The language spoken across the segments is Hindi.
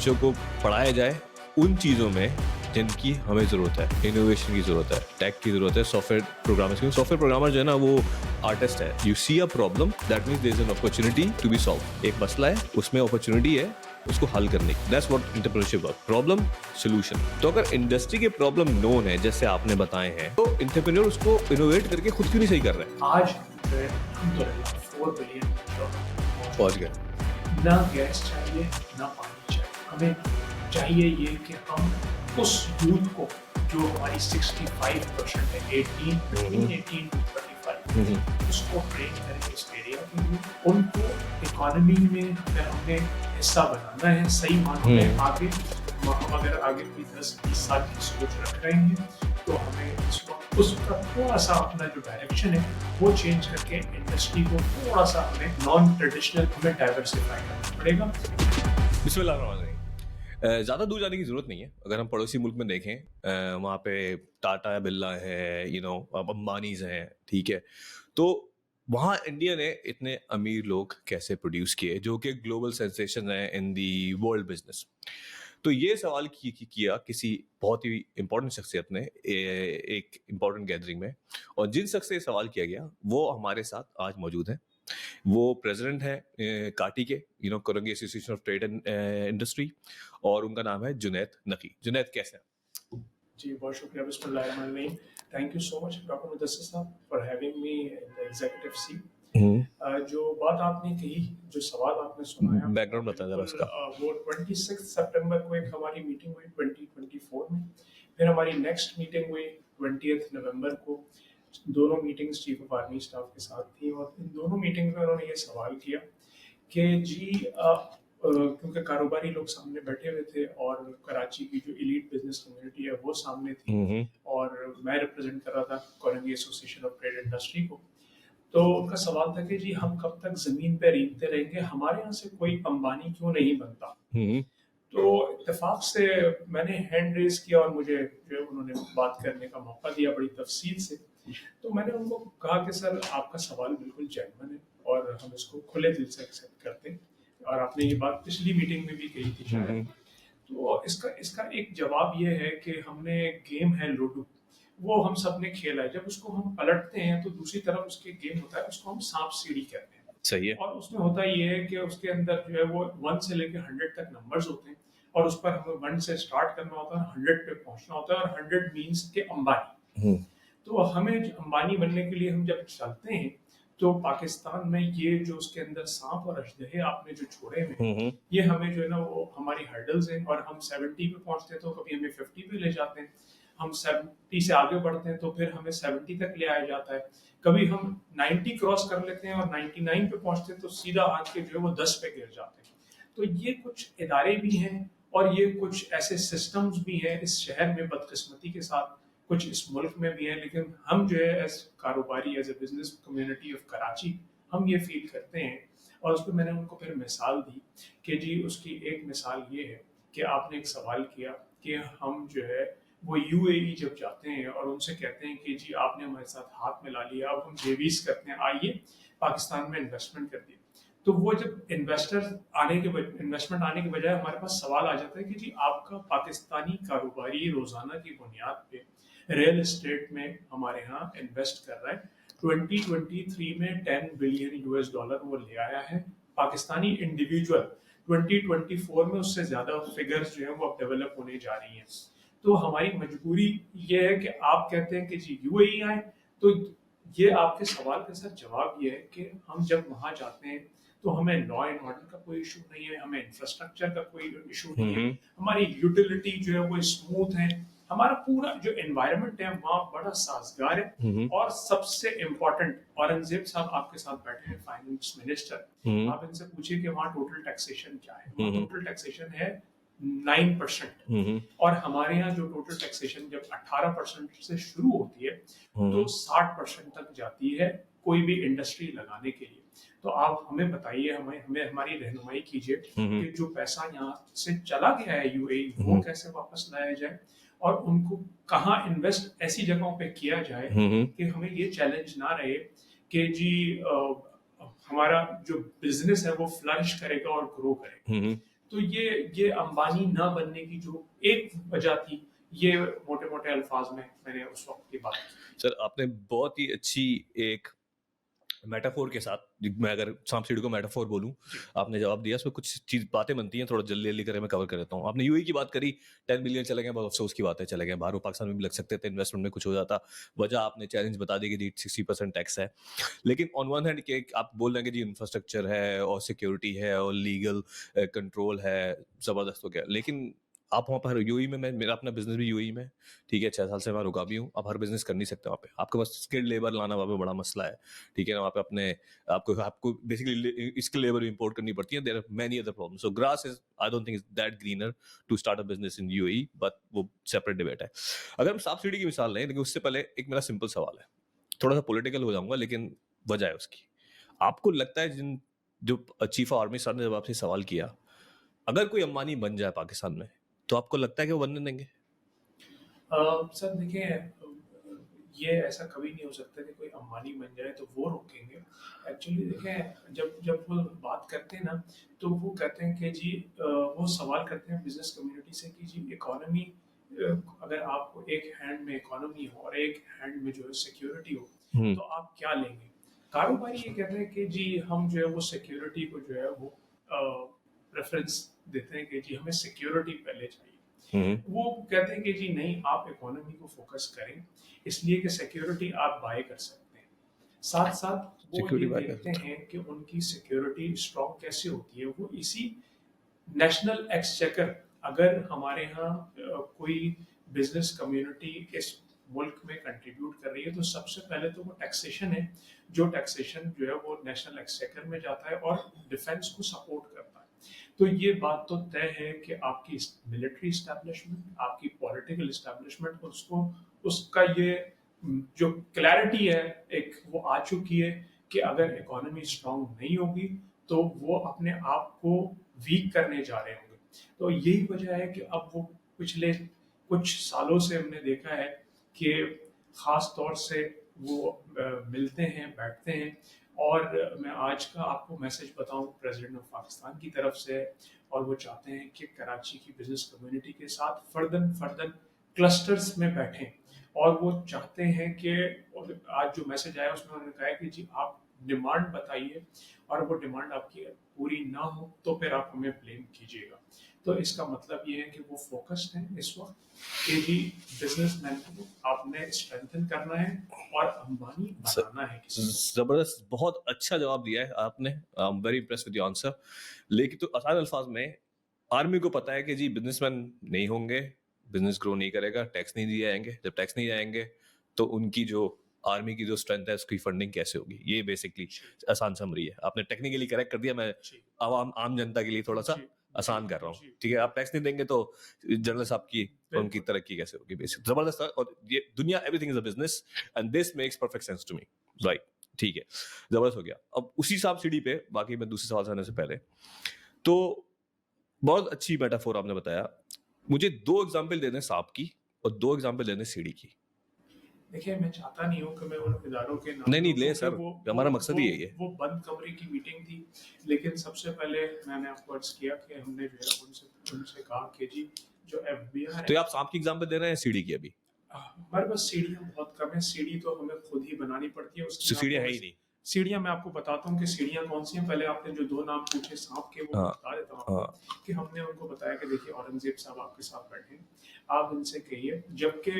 बच्चों को पढ़ाया जाए उन चीज़ों में जिनकी हमें ज़रूरत है, इनोवेशन की ज़रूरत है, टेक की ज़रूरत है, सॉफ्टवेयर प्रोग्रामर्स की। सॉफ्टवेयर प्रोग्रामर जो है ना वो आर्टिस्ट है। You see a problem that means there is an opportunity to be solve. एक मसला है, उसमें अपॉर्चुनिटी है उसको हल करने की। That's what entrepreneurship work, problem solution. तो अगर इंडस्ट्री के प्रॉब्लम नोन है जैसे आपने बताए हैं, तो एंटरप्रेन्योर उसको इनोवेट करके खुद क्यों नहीं सही कर रहे हैं? आज जो है अल्हम्दुलिल्लाह 4 बिलियन डॉलर पहुंच गए। ना गैस चाहिए ना पानी चाहिए, हमें चाहिए ये कि हम उस यूथ को जो हमारी 65% है 18 between 18 to 35 उसको ट्रेन करें इस एरिया के लिए, उनको इकोनॉमी में अगर हमें हिस्सा बनाना है सही मानों में आगे, हम अगर आगे कोई 10-20 साल की सोच रख रहे हैं तो हमें इस वक्त उसका थोड़ा सा अपना जो डायरेक्शन है वो चेंज करके इंडस्ट्री को थोड़ा सा हमें नॉन ट्रेडिशनल हमें डाइवर्सिफाई करना पड़ेगा। बिस्मिल्लाहिर्रहमानिर्रहीम। ज़्यादा दूर जाने की ज़रूरत नहीं है। अगर हम पड़ोसी मुल्क में देखें, वहाँ पे टाटा बिरला है, अब अंबानीज़ हैं, ठीक है? तो वहाँ इंडिया ने इतने अमीर लोग कैसे प्रोड्यूस किए जो कि ग्लोबल सेंसेशन है इन दी वर्ल्ड बिजनेस। तो ये सवाल किया किसी बहुत ही इंपॉर्टेंट शख्सियत ने एक इंपॉर्टेंट गैदरिंग में, और जिन शख्स से ये सवाल किया गया वो हमारे साथ आज मौजूद हैं। वो प्रेसिडेंट है काटी के, Korangi association of trade and industry, और उनका नाम है जुनैद नकी। जुनैद कैसे हैं? जी, बहुत शुक्रिया। बिस्मिल्लाहिर्रहमानिर्रहीम। Thank you so much doctor Mudassir साहब for having me in the executive seat. जो बात आपने कही, जो सवाल आपने सुनाया, बैकग्राउंड बताया जरा बिल्कुल उसका। वो 26 सितंबर को एक हमारी मीटिंग हुई 2024 में, फिर हमारी नेक्स्ट मीटिंग हुई 20 नवंबर को। दोनों meetings chief of army staff के साथ थी और इन दोनों मीटिंग में उन्होंने ये सवाल किया कि जी क्योंकि कारोबारी लोग सामने बैठे हुए थे और कराची की जो एलीट बिजनेस कम्युनिटी है वो सामने थी और मैं रिप्रेजेंट कर रहा था Korangi association of trade industry को। तो उनका सवाल था कि जी हम कब तक जमीन पे रेंगते रहेंगे, हमारे यहाँ से कोई अंबानी क्यों नहीं बनता। तो इत्तेफाक से मैंने हैंड रेज किया और मुझे जो है उन्होंने बात करने का मौका दिया बड़ी तफसील से। तो मैंने उनको कहा कि सर आपका सवाल बिल्कुल जेन्युइन है और हम इसको खुले दिल से एक्सेप्ट करते हैं, और आपने ये बात पिछली मीटिंग में भी कही थी शायद। तो इसका इसका एक जवाब ये है कि हमने गेम है लूडो, वो हम सब ने खेला है। जब उसको हम पलटते हैं तो दूसरी तरफ उसके गेम होता है, उसको हम सांप सीढ़ी कहते हैं। सही है। और उसमें होता ये है कि उसके अंदर जो है वो 1 से लेकर 100 तक नंबर्स होते हैं और उस पर हमें 1 से स्टार्ट करना होता है, 100 पे पहुंचना होता है, और 100 मीन्स के अंबानी। तो हमें अंबानी बनने के लिए हम जब चलते हैं तो पाकिस्तान में ये जो उसके अंदर सांप और अजदहे आपने जो छोड़े हुए, ये हमें जो है ना वो हमारी हर्डल्स हैं, और हम 70 पे पहुंचते हैं तो कभी हमें 50 पे ले जाते हैं, हम 70 से आगे बढ़ते हैं तो फिर हमें 70 तक ले आया जाता है, कभी हम 90 क्रॉस कर लेते हैं और 99 पे पहुंचते हैं तो सीधा आके जो है वो 10 पे गिर जाते हैं। तो ये कुछ इदारे भी हैं और ये कुछ ऐसे सिस्टम्स भी हैं इस शहर में, बदकिस्मती के साथ कुछ इस मुल्क में भी है, लेकिन हम जो है एज कारोबारी, as a business community of Karachi, हम ये फील करते हैं। और उस पर मैंने उनको फिर मिसाल दी कि जी उसकी एक मिसाल ये है कि आपने एक सवाल किया कि हम जो है वो यूएई जब जाते हैं और उनसे कहते हैं कि जी आपने हमारे साथ हाथ मिला लिया, अब हम जेवीज करते हैं, आइए पाकिस्तान में इन्वेस्टमेंट कर दिए। तो वो जब इन्वेस्टमेंट आने के बजाय हमारे पास सवाल आ जाता है कि जी आपका पाकिस्तानी कारोबारी रोजाना की बुनियाद पे रियल एस्टेट में हमारे यहाँ इन्वेस्ट कर रहा है। 2023 में 10 बिलियन यूएस डॉलर वो ले आया है। पाकिस्तानी इंडिविजुअल 2024 में उससे ज्यादा फिगर्स जो है वो अब डेवलप होने जा रही हैं। तो हमारी मजबूरी ये है कि आप कहते हैं कि जी यूएई आए, तो ये आपके सवाल का सर जवाब ये है कि हम जब वहां जाते हैं तो हमें लॉ एंड ऑर्डर का कोई इशू नहीं है, हमें इंफ्रास्ट्रक्चर का कोई इशू नहीं है, हमारी यूटिलिटी जो है वो स्मूथ है, हमारा पूरा जो एनवायरनमेंट है वहाँ बड़ा साजगार है। और सबसे इम्पोर्टेंट, औरंगजेब साहब आपके साथ बैठे हैं फाइनेंस मिनिस्टर, आप इनसे पूछिए कि वहाँ टोटल टैक्सेशन क्या है। टोटल टैक्सेशन है 9%, और हमारे यहाँ जो टोटल टैक्सेशन जब 18% से शुरू होती है तो 60% तक जाती है कोई भी इंडस्ट्री लगाने के लिए। तो आप हमें बताइए, हमें हमें हमारी रहनुमाई कीजिए कि जो पैसा यहाँ से चला गया है यूएई, वो कैसे वापस लाया जाए और उनको कहाँ इन्वेस्ट ऐसी जगहों पे किया जाए कि हमें ये चैलेंज ना रहे कि जी हमारा जो बिजनेस है वो फ्लरिश करेगा और ग्रो करेगा। तो ये अंबानी ना बनने की जो एक वजह थी, ये मोटे-मोटे अल्फाज में मैंने उस वक़्त की बात की। सर आपने बहुत ही अच्छी एक मेटाफोर के साथ, मैं अगर सांप सीढ़ी को मेटाफोर बोलूं, जी। आपने जवाब दिया। उसमें कुछ चीज बातें बनती हैं, थोड़ा जल्दी जल्दी करके मैं कवर कर देता हूँ। आपने यूएई की बात करी, 10 बिलियन चले गए, बहुत अफसोस की बात है, चले गए बाहर। वो पाकिस्तान में भी लग सकते थे, इन्वेस्टमेंट में कुछ हो जाता। वजह आपने चैलेंज बता दी कि जी 60% टैक्स है। लेकिन ऑन वन हैंड के आप बोल रहे हैं कि जी इंफ्रास्ट्रक्चर है और सिक्योरिटी है और लीगल कंट्रोल है, जबरदस्त हो गया। लेकिन आप वहाँ पर यूएई में, मैं मेरा अपना बिजनेस भी यूएई में, ठीक है, 6 साल से मैं रुका भी हूँ। आप हर बिजनेस कर नहीं सकते वहाँ पे, आपके पास स्किल्ड लेबर लाना वहाँ पे बड़ा मसला है, ठीक है ना। वहाँ पे अपने आपको आपको बेसिकली स्किल लेबर इंपोर्ट करनी पड़ती है। There are many other problems. So grass is, I don't think is that greener to start a business in UAE, but वो सेपरेट डिबेट है। अगर हम सांप सीढ़ी की मिसाल लें, लेकिन उससे पहले एक मेरा सिंपल सवाल है, थोड़ा सा पॉलिटिकल हो जाऊंगा, लेकिन वजह है उसकी। आपको लगता है जिन जो चीफ ऑफ आर्मी सर ने जब आपसे सवाल किया, अगर कोई अंबानी बन जाए पाकिस्तान में, तो आपको लगता है कि वो बनने देंगे? सर देखिए, ये ऐसा कभी नहीं हो सकता कि कोई अंबानी बन जाए तो वो रोकेंगे। एक्चुअली देखें, जब जब वो बात करते हैं ना, तो वो कहते हैं कि जी वो सवाल करते हैं बिजनेस कम्युनिटी से कि जी इकोनॉमी, अगर आपको एक हैंड में इकोनॉमी हो और एक हैंड में जो है सिक्योरिटी हो, हम्म। तो आप क्या लेंगे? कारोबारी ये कहते हैं कि जी हम जो है वो सिक्योरिटी को जो है वो प्रेफरेंस देते हैं कि जी हमें सिक्योरिटी पहले चाहिए। हम्म। वो कहते हैं कि जी नहीं, आप इकोनॉमी को फोकस करें, इसलिए कि सिक्योरिटी आप बाय कर सकते हैं। साथ साथ वो ये सिक्योरिटी बाय कर देखते सकते हैं कि उनकी सिक्योरिटी स्ट्रॉन्ग कैसे होती है। वो इसी नेशनल एक्सचेकर, अगर हमारे यहाँ कोई बिजनेस कम्युनिटी इस मुल्क में कंट्रीब्यूट कर रही है, तो सबसे पहले तो वो टैक्सेशन है, जो टैक्सेशन जो है वो नेशनल एक्सचेकर में जाता है और डिफेंस को सपोर्ट करता है। तो ये बात तो तय है कि आपकी मिलिट्री इस्टेब्लिशमेंट, आपकी पॉलिटिकल इस्टेब्लिशमेंट, उसको उसका ये जो क्लैरिटी है एक वो आ चुकी है कि अगर इकोनॉमी स्ट्रांग नहीं होगी तो वो अपने आप को वीक करने जा रहे होंगे। तो यही वजह है कि अब वो पिछले कुछ सालों से हमने देखा है कि खास तौर से वो मिलते हैं, बैठते हैं। और मैं आज का आपको मैसेज बताऊं प्रेसिडेंट ऑफ पाकिस्तान की तरफ से, और वो चाहते हैं कि कराची की बिजनेस कम्युनिटी के साथ फर्दन फर्दन क्लस्टर्स में बैठें। और वो चाहते हैं कि, और आज जो मैसेज आया उसमें उन्होंने कहा है कि जी आप डिमांड बताइए, और वो डिमांड आपकी पूरी ना हो तो फिर आप हमें ब्लेम कीजिएगा। तो इसका मतलब ये है कि वो फोकस्ड हैं इस वक्त कि जी बिजनेसमैन को आपने स्ट्रेंथन करना है और अंबानी हैं। बनाना है किसी को। जबरदस्त, बहुत अच्छा जवाब दिया है आपने। I am very impressed with your answer. लेकिन तो आसान अल्फाज में, आर्मी को पता है कि जी बिजनेसमैन नहीं होंगे, बिजनेस ग्रो नहीं करेगा, टैक्स नहीं दिए जाएंगे। जब टैक्स नहीं जाएंगे तो उनकी जो आर्मी की जो स्ट्रेंथ है उसकी फंडिंग कैसे होगी? ये बेसिकली जी आसान समरी है। आपने टेक्निकली करेक्ट कर दिया, मैं जी आम जनता के लिए थोड़ा सा जी जी आसान कर रहा हूँ। जी ठीक है, आप टैक्स नहीं देंगे तो जनरल साहब की और उनकी बिल्कुल। तरक्की कैसे होगी? बेसिक जबरदस्त है। और ये दुनिया, everything is a business and this makes perfect sense to me. Right, ठीक है, जबरदस्त हो गया। अब उसी सांप सीढ़ी पे, बाकी मैं दूसरे सवाल से आने से पहले, तो बहुत अच्छी मेटाफोर आपने बताया। मुझे 2 एग्जाम्पल देने सांप की और 2 एग्जाम्पल देने सीढ़ी की। देखिए, मैं चाहता नहीं हूँ कि मैं उन इदारों के नाम नहीं नहीं, लूँ, ले क्योंकि सर, वो हमारा मकसद वो ही यही है। वो बंद कमरे की मीटिंग थी। लेकिन सबसे पहले मैंने आपको अर्ज किया कि हमने जो है उनसे उनसे कहा कि जी जो एफबीआई तो है, ये आप सांप की एग्जाम्पल दे रहे हैं सीढ़ी की? अभी हमारे पास सीढ़ियाँ बहुत कम है। सीढ़ी तो हमें खुद ही बनानी पड़ती है। उसकी मैं सीढ़ियाँ आपको है ही नहीं। सीढ़ियाँ मैं आपको बताता हूँ कि सीढ़ियाँ कौन सी हैं। पहले आपने जो 2 नाम पूछे सांप के, वो मैं हाँ बता देता हूँ आपको। हाँ। कि हमने उनको बताया कि देखिए औरंगजेब साहब आपके साथ बैठे हैं, आप इनसे कहिए, जबकि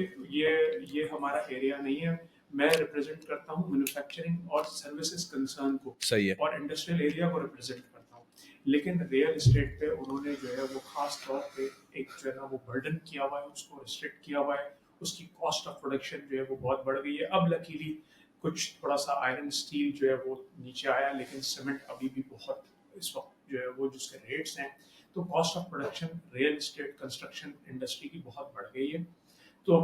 ये हमारा एरिया नहीं है। मैं रिप्रेजेंट करता हूँ मैन्युफैक्चरिंग और सर्विसेज कंसर्न को, सही है। और इंडस्ट्रियल एरिया को रिप्रेजेंट करता हूँ। लेकिन रियल एस्टेट पे उन्होंने जो है वो खास तौर पे एक जो है ना वो बर्डन किया हुआ है, उसको रिस्ट्रिक्ट किया हुआ है। उसकी कॉस्ट ऑफ प्रोडक्शन जो है वो बहुत बढ़ गई है। अब लकीली कुछ थोड़ा सा आयरन स्टील जो है वो नीचे आया, लेकिन सीमेंट अभी भी बहुत इस वक्त जो है वो जिसके रेट्स हैं, तो cost of production real estate construction industry की बहुत बढ़ गई है। तो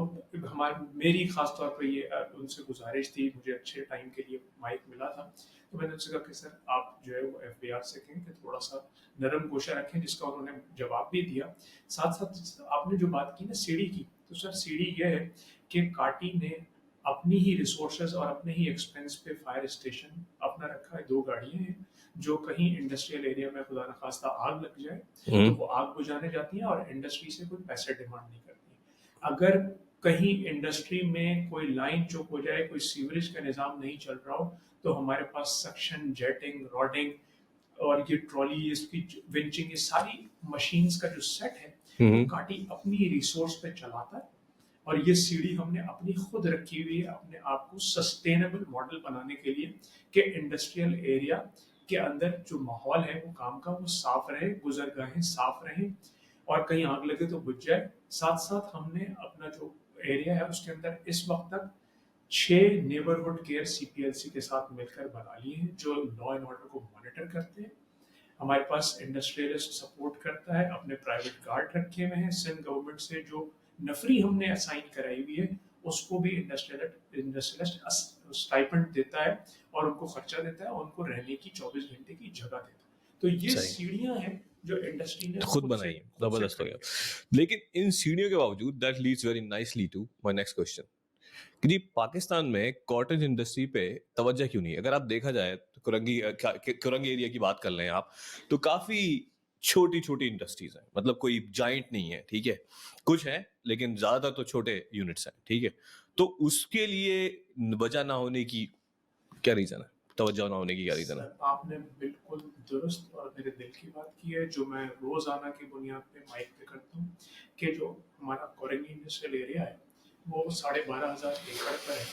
हमारी मेरी खास तौर पे ये उनसे गुजारिश थी, मुझे अच्छे टाइम के लिए माइक मिला था, तो मैंने उनसे कहा कि सर आप जो है वो एफबीआर से कहें कि थोड़ा सा नरम गोशा रखें, जिसका उन्होंने जवाब भी दिया। साथ साथ आपने जो बात की ना सीढ़ी की, तो सर सीढ़ी यह है कि काटी ने अपनी ही रिसोर्सेज और अपने ही एक्सपेंस पे फायर स्टेशन अपना रखा है, 2 गाड़ियाँ हैं, जो कहीं इंडस्ट्रियल एरिया में खुदा न खास्ता आग लग जाए, तो वो आग बुझाने जाती हैं और इंडस्ट्री से कोई पैसे डिमांड नहीं करती। अगर कहीं इंडस्ट्री में कोई लाइन चुक हो जाए, कोई सीवरेज का निज़ाम नहीं चल रहा हो, तो हमारे पास सक्शन, जेटिंग, रॉडिंग और ये ट्रॉली, इसकी विंचिंग, ये सारी मशीन्स का जो सेट है, वो काटी अपनी रिसोर्स पे चलाता है। और ये सीढ़ी हमने अपनी खुद रखी हुई है अपने आप को सस्टेनेबल मॉडल बनाने के लिए कि इंडस्ट्रियल एरिया के अंदर जो माहौल है वो काम का वो साफ रहे, गुजरगाहें साफ रहें और कहीं आग लगे तो बुझ जाए। साथ साथ हमने अपना जो एरिया है उसके अंदर इस वक्त तक 6 नेबरहुड केयर सीपीएलसी के साथ मिलकर बना लिए हैं जो लॉ एंड ऑर्डर को मॉनिटर करते हैं। हमारे पास इंडस्ट्रियलिस्ट सपोर्ट करता है, अपने प्राइवेट गार्ड रखे हुए हैं। सिंध गवर्नमेंट से जो नफरी हमने असाइन कराई हुई है उसको भी इंडस्ट्रियलिस्ट स्टाइपेंड देता है और उनको खर्चा देता है और उनको रहने की 24 घंटे की जगह देता है। तो ये सही सीढ़ियां हैं जो इंडस्ट्री ने खुद बनाई है, जबरदस्त हो गया। लेकिन इन सीढ़ियों के बावजूद that leads very nicely to my next question कि जी पाकिस्तान में कॉटेज इंडस्ट्री पे तवज्जो क्यों नहीं है? अगर आप देखा जाए तो कुरंगी एरिया की बात कर लें आप, तो काफी छोटी छोटी इंडस्ट्रीज हैं, मतलब कोई जाइंट नहीं है, ठीक है, कुछ है लेकिन ज्यादातर तो छोटे यूनिट्स हैं, ठीक है। तो उसके लिए वजह ना होने की क्या रीजन है, तवज्जो ना होने की क्या रीजन है? सर, आपने बिल्कुल दुरुस्त और मेरे दिल की बात की है जो मैं रोजाना की बुनियाद पे माइक पे करता हूँ कि जो हमारा कोरंगी इंडस्ट्रियल एरिया है वो 12,500 एकड़ पर है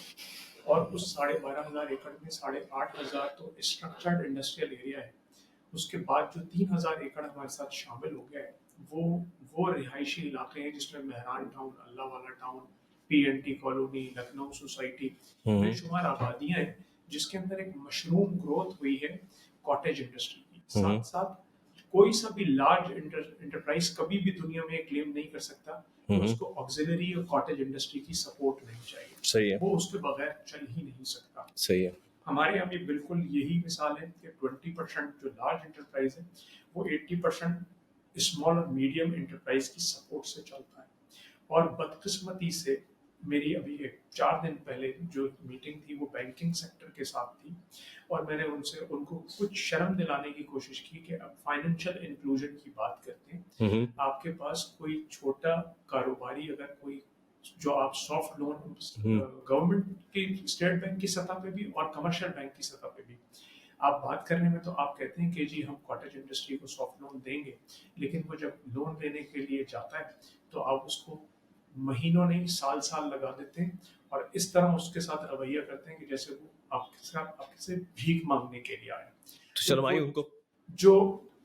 और उस 12,500 एकड़ में 8,500 तो स्ट्रक्चर्ड इंडस्ट्रियल एरिया है। उसके बाद जो 3,000 एकड़ हमारे साथ शामिल हो गया है वो वो रिहायशी इलाके हैं जिसमें मेहरान टाउन, अल्लाह वाला town, PNT colony, Lucknow society, बेशुमार आबादियां हैं जिसके अंदर एक मशरूम ग्रोथ हुई है कॉटेज इंडस्ट्री की। साथ साथ कोई सा भी लार्ज इंटरप्राइज कभी भी दुनिया में क्लेम नहीं कर सकता कि उसको ऑक्सिलरी और कॉटेज इंडस्ट्री की सपोर्ट नहीं चाहिए। सही है, वो उसके बगैर चल ही नहीं सकता। सही है। हमारे यहाँ भी बिल्कुल यही मिसाल है कि 20% जो लार्ज इंटरप्राइज है वो 80% स्मॉल और मीडियम इंटरप्राइज की सपोर्ट से चलता है। और बदकिस्मती से मेरी अभी एक 4 दिन पहले जो मीटिंग थी वो बैंकिंग सेक्टर के साथ थी और मैंने उनको कुछ शर्म दिलाने की कोशिश की कि अब फाइनेंशियल इंक्लूजन की बात करते हैं। आपके पास कोई छोटा कारोबारी अगर कोई जो आप सॉफ्ट लोन गवर्नमेंट की स्टेट बैंक की सतह पे भी और कमर्शियल बैंक की सतह पे भी आप बात करने में तो आप कहते हैं कि जी हम कॉटेज इंडस्ट्री को सॉफ्ट लोन देंगे, लेकिन वो जब लोन लेने के लिए जाता है तो आप उसको महीनों नहीं साल साल लगा देते हैं और इस तरह उसके साथ रवैया करते हैं कि जैसे वो आपसे भीख मांगने के लिए आए। तो शर्माई उनको जो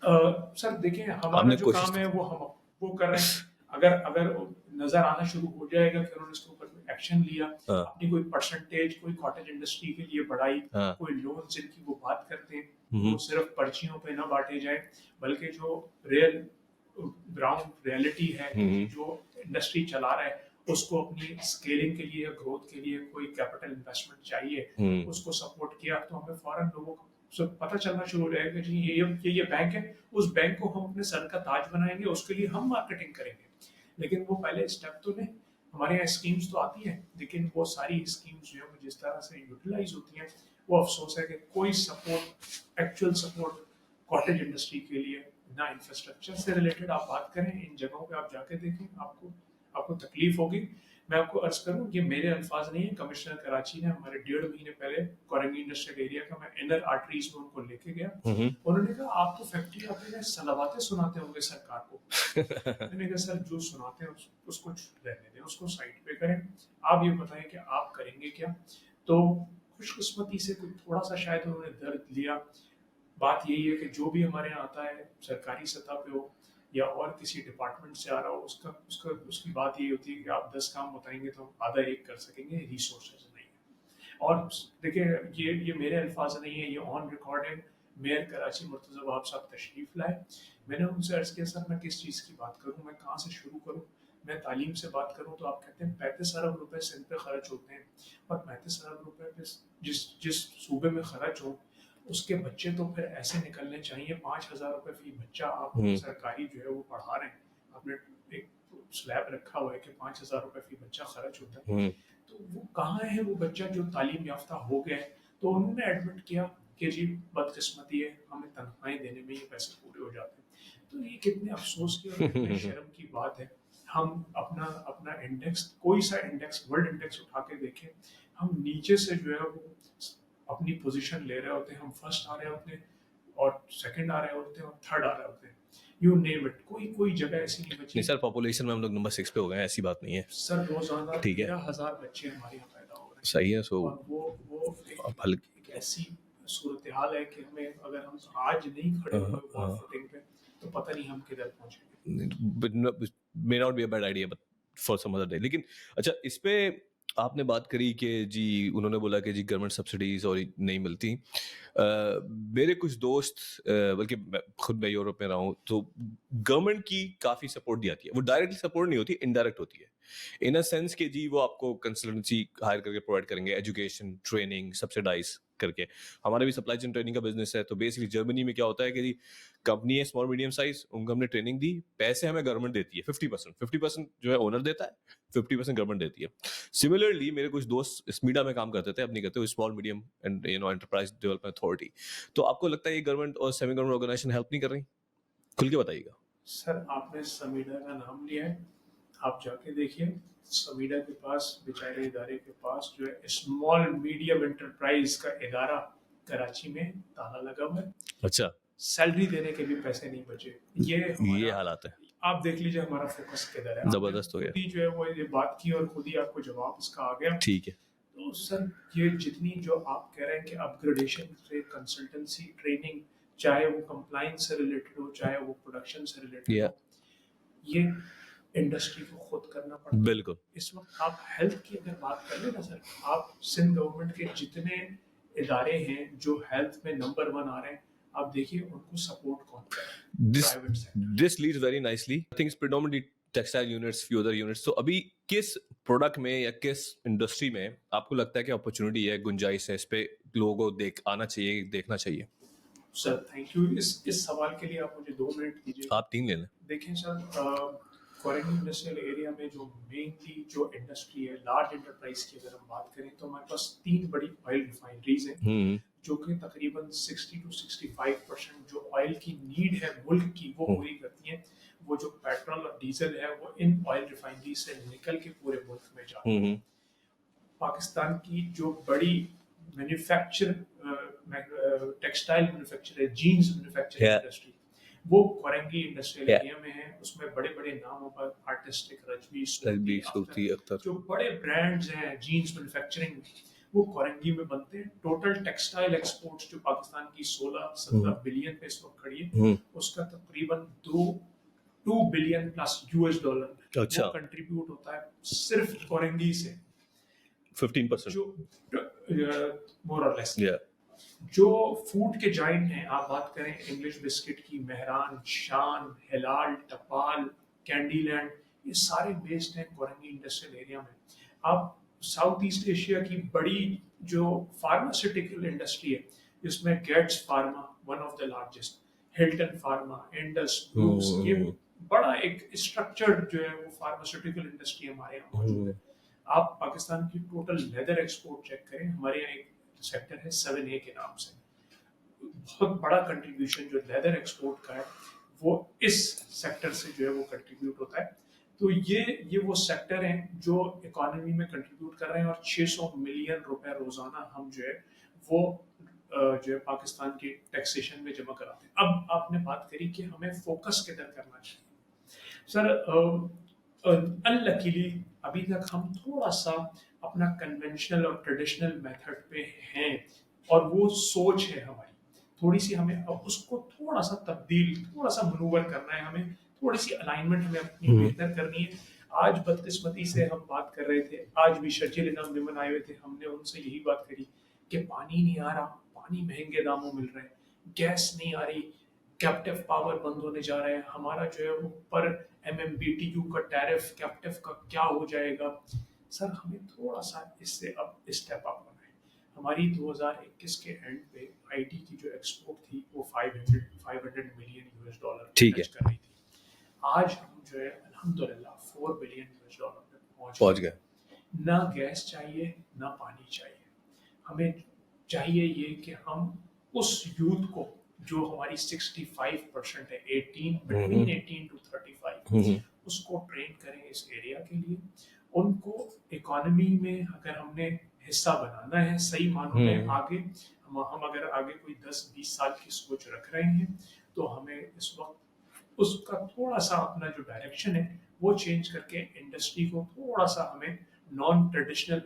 सर देखिए हमारा आपने जो कोशिश काम है वो कर रहे हैं। अगर अगर नजर आना शुरू हो जाएगा कि उन्होंने इसके ऊपर कोई एक्शन लिया, हाँ, अपनी कोई परसेंटेज कोई कॉटेज इंडस्ट्री के लिए बढ़ाई, हाँ, कोई लोन जिनकी वो बात करते हैं वो सिर्फ पर्चियों पे ना बांटे जाए बल्कि जो रियल ग्राउंड रियलिटी है जो इंडस्ट्री चला रहा है उसको अपनी स्केलिंग के लिए ग्रोथ के लिए कोई कैपिटल इन्वेस्टमेंट चाहिए उसको सपोर्ट किया तो हमें फौरन लोगों को पता चलना शुरू हो जाएगा जी ये बैंक है, उस बैंक को हम अपने सर का ताज बनाएंगे, उसके लिए हम मार्केटिंग करेंगे। लेकिन वो पहले स्टेप तो नहीं। हमारे यहाँ स्कीम्स तो आती हैं लेकिन वो सारी स्कीम्स जो है जिस तरह से यूटिलाइज होती हैं वो अफसोस है कि कोई support actual support cottage industry के लिए ना इंफ्रास्ट्रक्चर से रिलेटेड आप बात करें इन जगहों पे आप जाके देखें आपको आपको तकलीफ होगी। मैं आपको अर्ज करूं ये मेरे अल्फाज नहीं है, कमिश्नर कराची ने हमारे 1.5 महीने पहले कोरंगी इंडस्ट्रियल एरिया का मैं इनर आर्टरीज में उनको लेके गया। उन्होंने कहा आप तो फैक्ट्री अपने सलावातें सुनाते होंगे सरकार को। मैंने कहा सर जो सुनाते हैं उसको रहने दें, उसको साइड पे करें, आप ये बताएं कि आप करेंगे क्या। तो खुशकिस्मती से कोई थोड़ा सा शायद उन्होंने दर्द लिया। बात यही है कि जो भी हमारे यहाँ आता है सरकारी सतह पे हो या और किसी डिपार्टमेंट से आ रहा हो उसका उसका उसकी बात यही होती है कि आप 10 काम बताएंगे तो हम आधा एक कर सकेंगे, रिसोर्सेज नहीं है। और देखिए ये मेरे अल्फाज नहीं है, ये ऑन रिकॉर्ड है। मेयर कराची मुर्तज़ा वहाब साहब तशरीफ लाए, मैंने उनसे अर्ज किया सर मैं किस चीज़ की बात करूँ, मैं कहाँ से शुरू करूँ। मैं तालीम से बात करूँ तो आप कहते हैं 35 अरब रुपए सिंध पे खर्च होते हैं और 35 अरब रुपए पे जिस सूबे में खर्च हो उसके बच्चे तो फिर ऐसे निकलने चाहिए। 5,000 रुपए फी बच्चा आप सरकारी जो है वो पढ़ा रहे हैं, आपने एक स्लैब रखा हुआ है कि 5,000 रुपए फी बच्चा खर्च होता है। तो वो कहाँ है वो बच्चा जो तालीम याफ्ता हो गया है। तो उन्होंने एडमिट किया कि जी बदकिस्मती है, हमें तनख्वाहें देने में ये पैसे पूरे हो जाते हैं। तो ये कितने अफ़सोस की और कितने शर्म की बात है। हम अपना अपना इंडेक्स, कोई सा इंडेक्स, वर्ल्ड इंडेक्स उठा के देखें, हम नीचे से जो है वो अपनी पोज़ीशन ले रहे होते हैं, हम फर्स्ट आ रहे होते हैं और सेकंड आ रहे होते हैं और थर्ड आ रहे होते हैं। यू नेम इट, कोई जगह ऐसी नहीं नहीं बची। सर, पॉपुलेशन में हम लोग नंबर 6 पे हो गए हैं, ऐसी बात नहीं है। सर रोज़ाना ठीक है, 13,000 बच्चे हमारे यहाँ पैदा हो रहे हैं। सही है। सो और वो अब एक ऐसी सूरत हाल है कि हमें, अगर हम आज नहीं खड़े हुए वॉर फुटिंग पे, तो पता नहीं हम किधर पहुंचेंगे। May not be a bad idea, but for some other day. लेकिन अच्छा, इस पे आपने बात करी कि जी उन्होंने बोला कि जी गवर्नमेंट सब्सिडीज और नहीं मिलती। मेरे कुछ दोस्त, बल्कि खुद मैं यूरोप में रहा हूँ, तो गवर्नमेंट की काफ़ी सपोर्ट दी जाती है। वो डायरेक्टली सपोर्ट नहीं होती, इनडायरेक्ट होती है, इन अ सेंस कि जी वो आपको कंसल्टेंसी हायर करके प्रोवाइड करेंगे, एजुकेशन, ट्रेनिंग सब्सिडाइज करके। हमारा भी सप्लाई चेन ट्रेनिंग का बिजनेस है, तो बेसिकली जर्मनी में क्या होता है कि जी कंपनी है स्मॉल मीडियम साइज, उनको हमने ट्रेनिंग दी, पैसे हमें गवर्नमेंट देती है 50% जो है ओनर देता है, 50% गवर्नमेंट देती है। सिमिलरली मेरे कुछ दोस्त स्मीडा में काम करते थे, अब नहीं करते, small medium and enterprise development authority. तो आपको लगता है ये गवर्नमेंट और सेमी गवर्नमेंट ऑर्गेनाइजेशन हेल्प नहीं कर रही? खुल के बताइएगा। सर आपने समीडा का नाम लिया है, आप जाके देखिए समीडा के पास, बेचारे इदारे के पास जो है स्मॉल मीडियम एंटरप्राइज का इदारा कराची में ताला लगा हुआ है। अच्छा, सैलरी देने के भी पैसे नहीं बचे। ये हालात है, आप देख लीजिए हमारा फोकस किधर है। आपने जबरदस्त हो खुद गया। ही जो है वो ये बात की और खुद ही आपको जवाब इसका आ गया। ठीक है। तो सर ये जितनी जो आप कह रहे हैं कि अपग्रेडेशन से कंसल्टेंसी ट्रेनिंग, चाहे वो कंप्लायंस से रिलेटेड हो, चाहे वो प्रोडक्शन से रिलेटेड या हो, ये इंडस्ट्री को खुद करना पड़ता है। बिल्कुल। इस वक्त आप हेल्थ की अगर बात कर लें ना सर, आप सिंध गवर्नमेंट के जितने इदारे हैं जो हेल्थ में नंबर 1 आ रहे हैं, आप देखिए उनको सपोर्ट कौन कर रहा है? This private sector. this leads very nicely. I think it's predominantly textile units, few other units. तो अभी किस प्रोडक्ट में या किस इंडस्ट्री में आपको लगता है कि अपॉर्चुनिटी है, गुंजाइश है, इस पे लोगों को देख आना चाहिए, देखना चाहिए? सर थैंक यू, इस सवाल के लिए आप मुझे 2 मिनट दीजिए। आप 3 ले लें। देखें सर, क्वारंटाइन इंडस्ट्रियल एरिया में जो मेनली जो इंडस्ट्री है, लार्ज एंटरप्राइज की अगर हम बात करें, तो हमारे पास 3 बड़ी ऑयल रिफाइनरीज हैं, जो कि तकरीबन 60 to 65% जो ऑयल की नीड है मुल्क की, वो पूरी करती हैं। वो जो पेट्रोल और डीजल है वो इन ऑयल रिफाइनरी से निकल के पूरे मुल्क में जाता है। पाकिस्तान की जो बड़ी मैन्युफैक्चर टेक्सटाइल मैन्युफैक्चर है, जीन्स मैन्युफैक्चरिंग Yeah. इंडस्ट्री, वो कोरंगी इंडस्ट्रियल Yeah. एरिया में है। उसमें बड़े बड़े नामों पर आर्टिस्टिक, रजवी, रजवी, सूती, सूती, अख्तर, अख्तर। जो बड़े ब्रांड्स हैं जीन्स मैन्युफैक्चरिंग में, वो कोरंगी में बनते हैं। टोटल टेक्सटाइल एक्सपोर्ट्स जो पाकिस्तान की 16-17 बिलियन पे इस वक्त खड़ी है, उसका तकरीबन 2 बिलियन प्लस यूएस डॉलर अच्छा। वो कंट्रीब्यूट होता है सिर्फ कोरंगी से। 15%। जो मोर और लेस Yeah. जो फूड के जाइंट हैं, आप बात करें इंग्लिश बिस्किट की, मेहरान, शान, हिलाल, टपाल, कैंडीलैंड, ये सारे बेस्ड हैं कोरंगी इंडस्ट्रियल एरिया में। आप साउथ ईस्ट एशिया की बड़ी जो फार्मास्यूटिकल इंडस्ट्री है, जिसमें Getz pharma one of the largest, Hilton pharma, Indus Brookes, ये बड़ा एक स्ट्रक्चर्ड जो है वो फार्मास्यूटिकल इंडस्ट्री हमारे यहाँ मौजूद है। आप पाकिस्तान की टोटल लेदर एक्सपोर्ट चेक करें, हमारे यहाँ एक सेक्टर है 7A के नाम से, बहुत बड़ा कंट्रीब्यूशन जो लेदर एक्सपोर्ट का है वो इस सेक्टर से जो है वो कंट्रीब्यूट होता है। तो ये वो सेक्टर हैं जो इकोनॉमी में कंट्रीब्यूट कर रहे हैं, और 600 मिलियन रुपए रोजाना हम जो है वो जो है पाकिस्तान की टैक्सेशन में जमा कराते हैं। अब आपने बात करी कि हमें फोकस किधर करना चाहिए। सर अनलकीली अभी तक हम थोड़ा सा अपना कन्वेंशनल और ट्रेडिशनल मेथड पे हैं, और वो सोच है हमारी थोड़ी सी, हमें अब उसको थोड़ा सा तब्दील, थोड़ा सा मनूवर करना है, हमें थोड़ी सी अलाइनमेंट हमें अपनी बेहतर करनी है। आज बदकिस्मती से हम बात कर रहे थे, आज भी शर्जील इनाम विमन आए हुए थे, हमने उनसे यही बात करी कि पानी नहीं आ रहा, पानी महंगे दामों मिल रहे हैं, गैस नहीं आ रही, कैप्टिव पावर बंद होने जा रहा है, हमारा जो है वो पर MMBTU का टैरिफ कैप्टिव का क्या हो जाएगा। सर हमें थोड़ा सा इससे अब स्टेप अप होना है। हमारी 2021 के एंड पे आईटी की जो एक्सपोर्ट थी वो 500 मिलियन यूएस डॉलर टच कर रही थी। आज हम जो है अल्हम्दुलिल्लाह 4 बिलियन यूएस डॉलर पे पहुंच गए। ना गैस चाहिए, ना पानी चाहिए, हमें चाहिए ये कि हम उस यूथ को जो हमारी 65% है, 18 बिटवीन हम्म 18 टू 35, हम्म उसको ट्रेन करें इस एरिया के लिए। उनको इकोनॉमी में अगर हमने हिस्सा बनाना है सही मानों में हम्म आगे, हम अगर आगे कोई 10-20 साल की सोच रख रहे हैं, तो हमें इस वक्त उसका थोड़ा सा अपना जो डायरेक्शन है वो चेंज करके इंडस्ट्री को थोड़ा सा हमें नॉन ट्रेडिशनल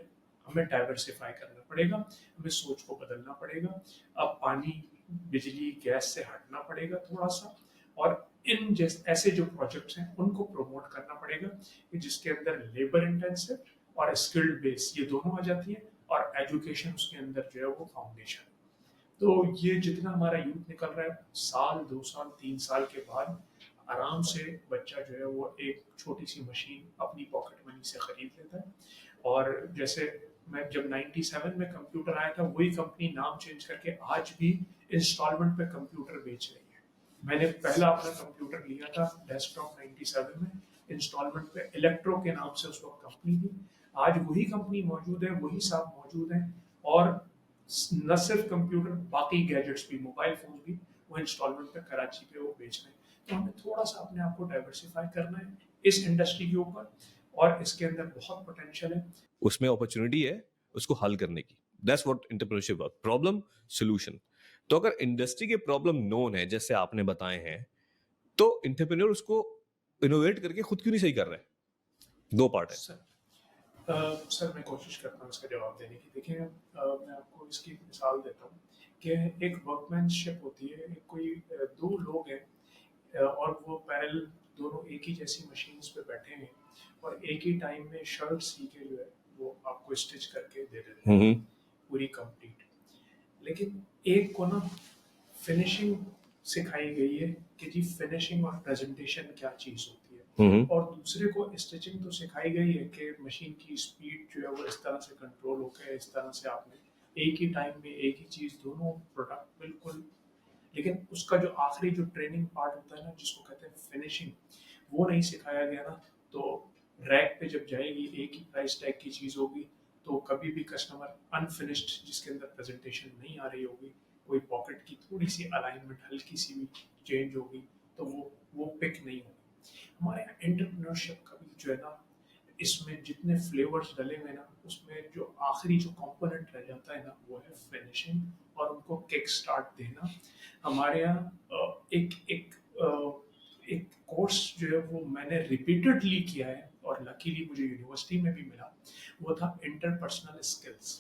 हमें डाइवर्सिफाई करना पड़ेगा, हमें सोच को बदलना पड़ेगा। अब पानी बिजली गैस से हटना पड़ेगा थोड़ा सा, और इन जैसे ऐसे जो प्रोजेक्ट्स हैं उनको प्रमोट करना पड़ेगा कि जिसके अंदर लेबर इंटेंसिव और स्किल्ड बेस ये दोनों आ जाती है, और एजुकेशन उसके अंदर जो है वो फाउंडेशन। तो ये जितना हमारा यूथ निकल रहा है, साल 2 साल 3 साल के बाद आराम से बच्चा जो है वो एक छोटी सी मशीन अपनी पॉकेट मनी से खरीद लेता है। और जैसे मैं जब 97 में कंप्यूटर आया था, वही कंपनी नाम चेंज करके आज भी इंस्टॉलमेंट पे कंप्यूटर बेच रही है। मैंने पहला अपना कंप्यूटर लिया था डेस्कटॉप 97 में, इंस्टॉलमेंट पे इलेक्ट्रो के नाम से उस वक्त कंपनी थी। आज वही कंपनी मौजूद है, वही साहब मौजूद हैं, और न सिर्फ कंप्यूटर, बाकी गैजेट्स भी, मोबाइल फोन भी वो इंस्टॉलमेंट पे कराची पे वो बेच रहे हैं। तो हमें थोड़ा सा अपने आप को डाइवर्सिफाई करना है इस इंडस्ट्री के ऊपर, और इसके अंदर बहुत पोटेंशियल है। उसमें अपॉर्चुनिटी है उसको हल करने की। That's what entrepreneurship, problem solution. तो अगर इंडस्ट्री के प्रॉब्लम नोन है जैसे आपने बताए हैं, तो एंटरप्रेन्योर उसको इनोवेट करके खुद क्यों नहीं सही कर रहे हैं? दो पार्ट है। सर सर मैं कोशिश करता हूँ इसका जवाब देने की। देखिए मैं आपको इसकी एक मिसाल देता हूँ कि एक वर्कमैनशिप होती है, एक कोई दो लोग हैं, और वो पैरेलल दोनों एक ही जैसी मशीन्स पे बैठे हैं, और एक ही टाइम में शर्ट सी के जो है वो आपको स्टिच करके दे देते हैं हम्म पूरी कंप्लीट। लेकिन एक को ना फिनिशिंग सिखाई गई है कि जी फिनिशिंग और प्रेजेंटेशन क्या चीज़ होती है, हम्म और दूसरे को स्टिचिंग तो सिखाई गई है कि मशीन की स्पीड जो है वो इस तरह से कंट्रोल होकर इस तरह से आपने एक ही टाइम में एक ही चीज़ दोनों प्रोडक्ट बिल्कुल। लेकिन उसका जो आखिरी जो ट्रेनिंग पार्ट होता है ना, जिसको कहते हैं फिनिशिंग, वो नहीं सिखाया गया ना, तो रैक पे जब जाएगी एक ही प्राइस टैग की चीज़ होगी, तो कभी भी कस्टमर अनफिनिश्ड जिसके अंदर प्रेजेंटेशन नहीं आ रही होगी, कोई पॉकेट की थोड़ी सी अलाइनमेंट हल्की सी भी चेंज होगी, तो वो पिक नहीं होगी। हमारे यहाँ एंटरप्रेन्योरशिप का भी जो है ना, इसमें जितने फ्लेवर्स डले हुए ना, उसमें जो आखिरी जो कंपोनेंट रह जाता है ना, वो है फिनिशिंग, और उनको किक स्टार्ट देना। हमारे यहाँ एक कोर्स जो है वो मैंने रिपीटेडली किया है, और लकीली मुझे यूनिवर्सिटी में भी मिला, वो था इंटरपर्सनल स्किल्स।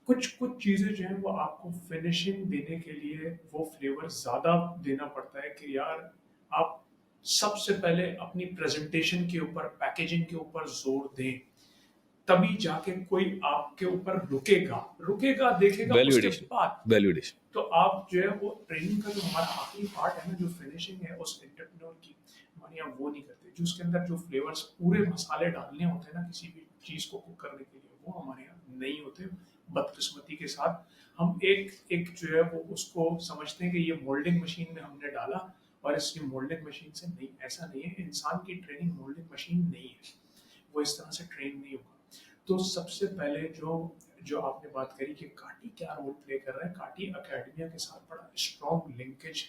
कुछ कुछ चीज़ें जो हैं वो आपको फिनिशिंग देने के लिए वो फ्लेवर ज़्यादा देना पड़ता है कि यार आप सबसे पहले अपनी प्रेजेंटेशन के ऊपर, पैकेजिंग के ऊपर जोर दें, तभी जाके कोई आपके ऊपर रुकेगा, रुकेगा देखेगा उसके वैल्यूएडिशन, बाद। वैल्यूएडिशन। तो आप जो है वो ट्रेनिंग का जो हमारा आखिरी पार्ट है ना, जो फिनिशिंग है उस एंटरप्रेन्योर की, हमारे यहाँ वो नहीं करते। जो उसके अंदर जो फ्लेवर्स पूरे मसाले डालने होते हैं ना किसी भी चीज़ को कुक करने के लिए, वो हमारे यहाँ नहीं होते, बदकिस्मती के साथ। हम एक एक जो है वो उसको समझते हैं कि ये मोल्डिंग मशीन में हमने डाला, और इस मोल्डिंग मशीन से नहीं, ऐसा नहीं है। इंसान की ट्रेनिंग मोल्डिंग मशीन नहीं है, वो इस तरह से ट्रेन नहीं होगा। तो सबसे पहले जो जो आपने बात करी कि काटी क्या रोल प्ले कर रहा है, काटी अकेडमिया के साथ बड़ा स्ट्रॉन्ग लिंकेज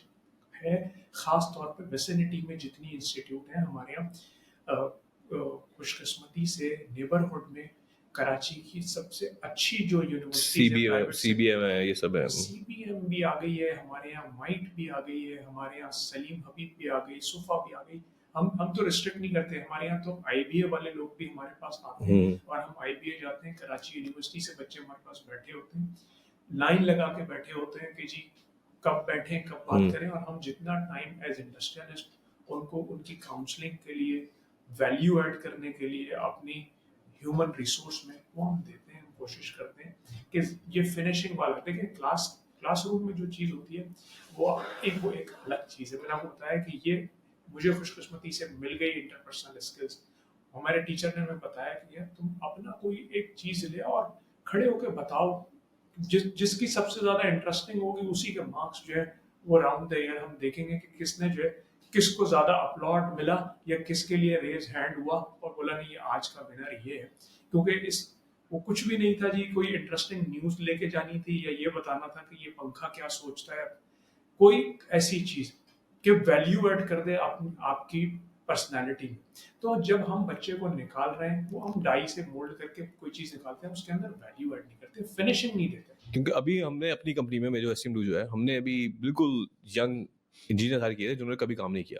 है, खास तौर पे विसिनिटी में जितनी इंस्टीट्यूट है हमारे यहाँ। खुशकिस्मती से नेबरहुड में कराची की सबसे अच्छी जो यूनिवर्सिटीज है सीबीएम प्राइवेट से, सीबीएम है, ये सब है। सीबीएम भी आ गई है हमारे यहाँ, माइट भी आ गई है हमारे यहाँ, सलीम हबीब भी आ गई, सुफा भी आ गई। हम तो रिस्ट्रिक्ट नहीं करते, हमारे यहाँ तो आईबीए वाले लोग भी हमारे पास आते हैं, और हम आईबीए जाते हैं, कराची यूनिवर्सिटी से बच्चे हमारे पास बैठे होते हैं, लाइन लगा के बैठे होते हैं कि जी कब बैठें कब बात करें। और हम जितना टाइम एज इंडस्ट्रियलिस्ट उनको उनकी काउंसलिंग के लिए, वैल्यू ऐड करने के लिए अपनी ह्यूमन रिसोर्स में वो हम देते हैं, हम कोशिश करते हैं कि ये फिनिशिंग वाला। देखिए क्लासरूम में जो चीज़ होती है वो एक अलग चीज़ है। मैंने आपको बताया कि ये मुझे खुशकिस्मती से मिल गई इंटरपर्सनल स्किल्स। हमारे टीचर ने हमें बताया कि यार तुम अपना कोई एक चीज़ ले और खड़े होकर बताओ, जिसकी सबसे ज़्यादा इंटरेस्टिंग होगी उसी के मार्क्स जो है वो राउंड द ईयर हम देखेंगे कि किसने जो है किसको ज़्यादा अपलॉड मिला, या किसके लिए रेज हैंड हुआ और बोला नहीं ये आज का विनर ये है। क्योंकि इस वो कुछ भी नहीं था जी, कोई इंटरेस्टिंग न्यूज़ लेके जानी थी या ये बताना था कि ये पंखा क्या सोचता है। कोई ऐसी चीज़ कि वैल्यू ऐड कर दे आपकी पर्सनैलिटी में। तो जब हम बच्चे को निकाल रहे हैं, वो हम डाई से मोल्ड करके कोई चीज़ निकालते हैं, उसके अंदर वैल्यू ऐड नहीं करते, फिनिशिंग नहीं देते। क्योंकि अभी हमने अपनी कंपनी में जो एसटीएम जो है, हमने अभी बिल्कुल यंग इंजीनियर हायर किए थे जिन्होंने कभी काम नहीं किया,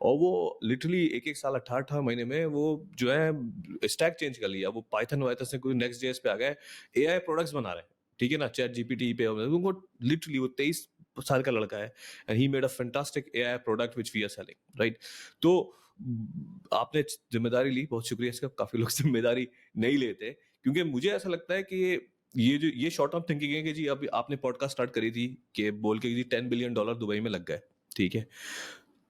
और वो लिटरली एक एक साल 18 महीने में वो जो है स्टैक चेंज कर लिया। वो पाइथन वाइथन से कोई नेक्स्ट जेएस पे आ गए, एआई प्रोडक्ट्स बना रहे हैं, ठीक है ना, चैट जीपीटी पे। उनको लिटरली वो 23 साल का लड़का है, and he made a fantastic AI product which we are selling, right. तो आपने जिम्मेदारी ली, बहुत शुक्रिया इसका। काफी लोग जिम्मेदारी नहीं लेते, क्योंकि मुझे ऐसा लगता है कि ये शॉर्ट टर्म थिंकिंग है कि जी अभी आपने पॉडकास्ट स्टार्ट करी थी कि बोल के जी $10 बिलियन दुबई में लग गए, ठीक है।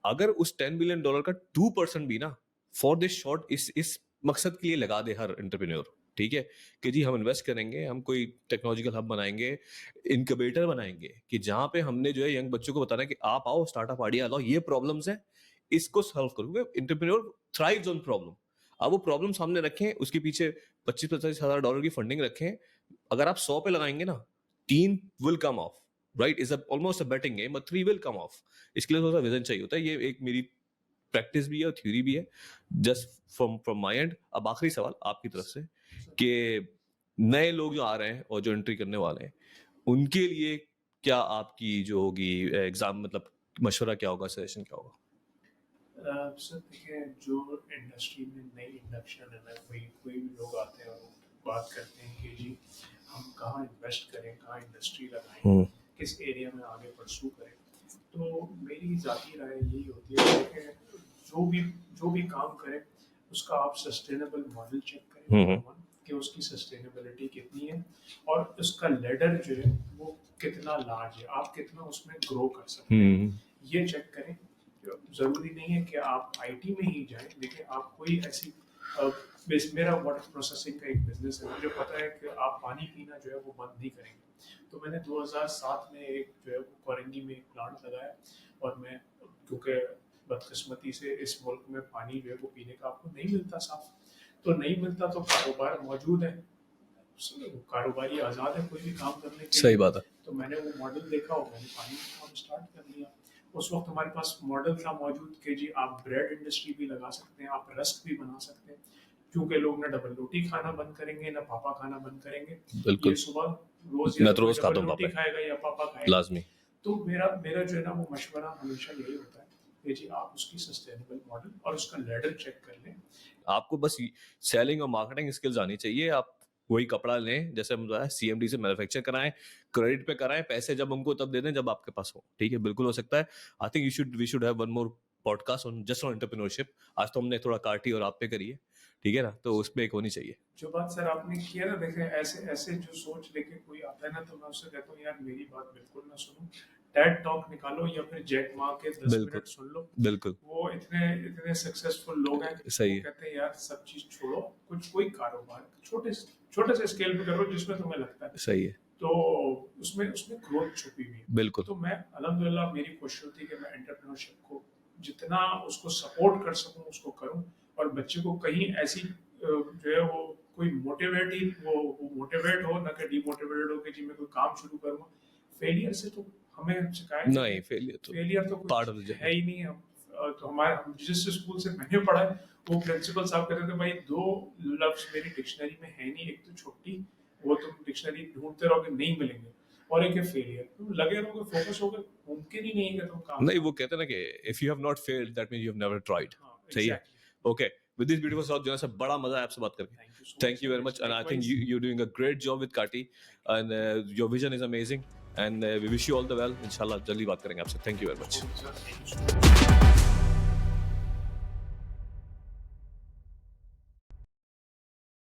अगर उस $10 बिलियन का 2% भी ना फॉर दिस शॉर्ट इस मकसद के लिए लगा दे हर एंटरप्रेन्योर, ठीक है, कि जी हम इन्वेस्ट करेंगे, हम कोई टेक्नोलॉजिकल हब बनाएंगे, इनक्यूबेटर बनाएंगे, कि जहां पे हमने जो है यंग बच्चों को बताना है कि आप आओ, स्टार्टअप आइडिया लाओ, ये प्रॉब्लम्स है, इसको सॉल्व करो। Entrepreneur thrives on problem. अब वो प्रॉब्लम सामने रखें, उसके पीछे $25-25 हजार की फंडिंग रखें। अगर आप 100 पे लगाएंगे ना, 3 will come off, right. Is almost a betting game, but 3 will come off. इसके लिए थोड़ा सा विजन चाहिए होता है। ये एक मेरी प्रैक्टिस भी है और थ्योरी भी है, जस्ट फ्रॉम माय एंड। अब आखिरी सवाल आपकी तरफ से, कि नए लोग जो आ रहे हैं और जो एंट्री करने वाले हैं, उनके लिए क्या आपकी जो होगी एग्जाम, मतलब मशवरा क्या होगा, सजेशन क्या होगा? सर देखिए, जो इंडस्ट्री में नई इंडक्शन है ना, कोई भी लोग आते हैं और वो बात करते हैं कि जी हम कहाँ इन्वेस्ट करें, कहाँ इंडस्ट्री लगाएं, किस एरिया में आगे परसू करें। तो मेरी ज़ाती राय यही होती है कि जो भी काम करें, उसका आप सस्टेनेबल मॉडल चेक करें, नंबर वन, कि उसकी सस्टेनेबिलिटी कितनी है, और उसका लेडर जो है वो कितना लार्ज है, आप कितना उसमें ग्रो कर सकते हैं, ये चेक करें। ज़रूरी नहीं है कि आप आईटी में ही जाएं, लेकिन आप कोई ऐसी मेरा वाटर प्रोसेसिंग का एक बिजनेस है, मुझे पता है कि आप पानी पीना जो है वो बंद नहीं करेंगे। तो मैंने 2007 में एक जो है वो कोरंगी में एक प्लांट लगाया, और मैं, क्योंकि बदकिस्मती से इस मुल्क में पानी जो है वो पीने का आपको नहीं मिलता साफ, तो नहीं मिलता, तो कारोबार मौजूद है, कारोबारी आज़ाद है कोई भी काम करने के सही लिए। बात है। तो मैंने वो मॉडल देखा और मैंने पानी का काम स्टार्ट कर लिया। उस वक्त हमारे पास मॉडल था मौजूद कि जी आप ब्रेड इंडस्ट्री भी लगा सकते हैं, आप रस्क भी बना सकते हैं, क्योंकि लोग ना डबल रोटी खाना बंद करेंगे, ना पापा खाना बंद करेंगे। बिल्कुल। ये सुबह रोज मैं या तो तो रोज खाता डबल हूँ रोटी पापा, खाएगा या पापा खाएगा। लाजमी। तो मेरा जो है ना वो मशवरा हमेशा यही होता है कि जी आप उसकी सस्टेनेबल मॉडल और उसका लेडर चेक कर लें। आपको बस सेलिंग और मार्केटिंग स्किल्स आनी चाहिए। आप वही कपड़ा लें, जैसे हम सीएमडी से मैन्युफैक्चर कराएं, क्रेडिट पे कराएं, पैसे जब हमको तब दे दें जब आपके पास हो, ठीक है, बिल्कुल हो सकता है। I think we should have one more podcast on just on entrepreneurship. आज तो हमने थोड़ा कार्टी और आप पे करी है, ठीक है ना, तो उसमें एक होनी चाहिए। जो बात सर आपने किया ना, देखें ऐसे ऐसे जो सोच लेके कोई आता है ना, तो मैं उससे कहता हूँ यार मेरी बात बिल्कुल ना सुनो, टेड टॉक निकालो या फिर जैक मा के 10 बिल्कुल मिनट सुन लो। बिल्कुल वो इतने इतने सक्सेसफुल लोग हैं, सही वो है। कहते हैं यार सब चीज छोड़ो, कोई कारोबार छोटे से स्केल पे करो जिसमें तुम्हें लगता है, सही है, तो उसमें उसमें ग्रोथ छुपी हुई है। बिल्कुल। तो मैं अल्हम्दुलिल्लाह, मेरी कोशिश होती है कि मैं एंटरप्रेन्योरशिप को जितना उसको सपोर्ट कर सकूं उसको करूं, और बच्चे को कहीं ऐसी जो है वो कोई वो मोटिवेट हो ना, कि डिमोटिवेटेड हो कि जी मैं कोई काम शुरू करूंगा। फेलियर से तो हमें शिकायत नहीं, फेलियर तो तो पार्ट ऑफ द कुछ जर्नी। है ही नहीं। तो हम जिस स्कूल से मैंने पढ़ा है, वो प्रिंसिपल साहब कहते थे भाई 2 लफ्ज मेरी डिक्शनरी में है नहीं, एक तो छुट्टी, वो तुम डिक्शनरी ढूंढते रहोगे नहीं मिलेंगे, और एक है फेलियर। तुम लगे रहोगे, फोकस होगे, मुमकिन ही नहीं है कि तुम काम नहीं, वो कहते हैं ना कि if you have not failed that means you have never tried. हाँ सही है। Exactly. Okay, with this beautiful song जो है, बड़ा मजा आया आपसे बात करके। Thank you so thank you very much, and I think you doing a great job with काटी, and your vision is amazing, and we wish you all the well. इंशाल्लाह जल्दी बात करेंगे आपसे। Thank you very much. Much.